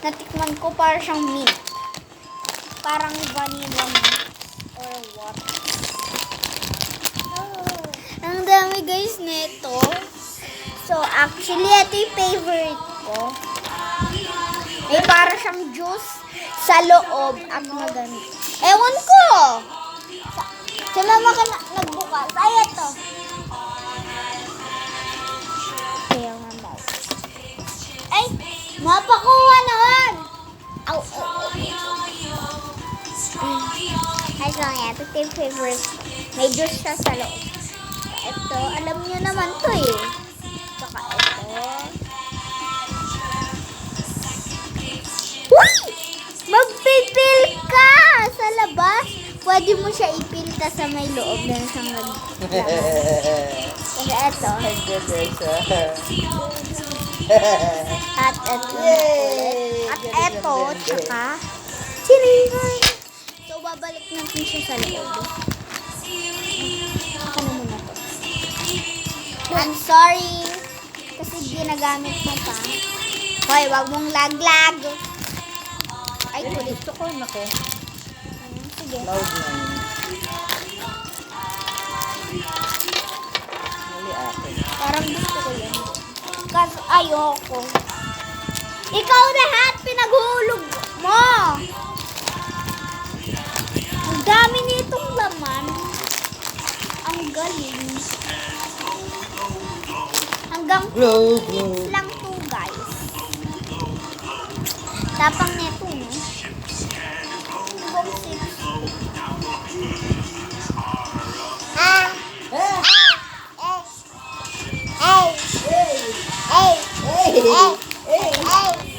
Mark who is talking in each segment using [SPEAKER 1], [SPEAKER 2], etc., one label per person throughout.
[SPEAKER 1] natikman ko para siyang mint. Parang vanilla mint or what. Ang dami guys nito. So actually, ito yung favorite ko. May para siyang juice sa loob at maganda. Ewan ko! Si mama ka nagbukas. Ay, ito. Kaya mama. Ay, mapakuha naman! Au, au, au. Ay, so nga, ito yung favorite. May juice siya sa loob. Ito, alam niyo naman to eh. Saka ito. Uy! Magpipil ka sa labas. Pwede mo siya ipil ta sa may loob na isang laman. Kasi ito. At ito. At ito, tsaka chiringan. So, babalik natin siya sa loob. Ako na muna to. I'm sorry. Kasi ginagamit mo pa. Hoy, wag mong laglag. Ay, kulit.
[SPEAKER 2] Gusto ko, nako.
[SPEAKER 1] Sige.
[SPEAKER 2] Loud na yun. Mali akin.
[SPEAKER 1] Parang gusto ko yan. Kasi ayoko. Ikaw lahat pinaghulog mo. Ang dami nitong laman. Ang galing. Hanggang 2 minutes lang to guys. Tapang neto no. Hanggang 6.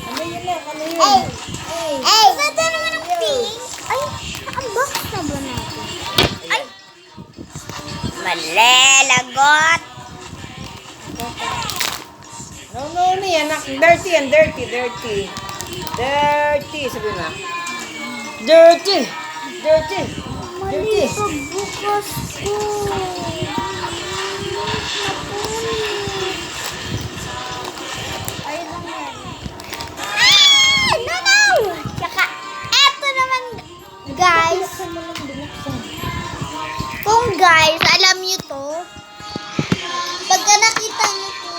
[SPEAKER 2] Ano yun na? Ano yun?
[SPEAKER 1] Ganda naman ang pink. Ay, naka-box na ba natin? Ay! Mali, lagot!
[SPEAKER 2] No, yan. Dirty yan. Dirty. Dirty. Sabi na. Dirty.
[SPEAKER 1] Mali pagbukas ko. Ay, lang yan. No! Tsaka, eto naman, guys. Kung guys, alam nyo to, pagka nakita nyo to,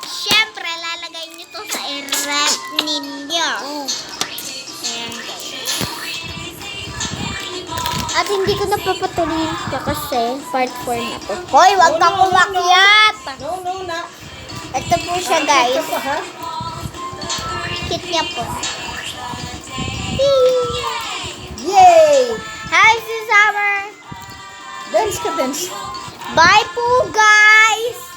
[SPEAKER 1] syempre, lalagay nyo to sa ref ninyo. Ayan, guys. At hindi ko napapatuloy ito kasi part 4 na to. Hoy, wag ka kumakyat!
[SPEAKER 2] No, na.
[SPEAKER 1] Ito po siya, guys.
[SPEAKER 2] Ito pa, ha?
[SPEAKER 1] Kit niya po.
[SPEAKER 2] Yay!
[SPEAKER 1] Hi, si Summer!
[SPEAKER 2] Dance ka, dance.
[SPEAKER 1] Bye po, guys!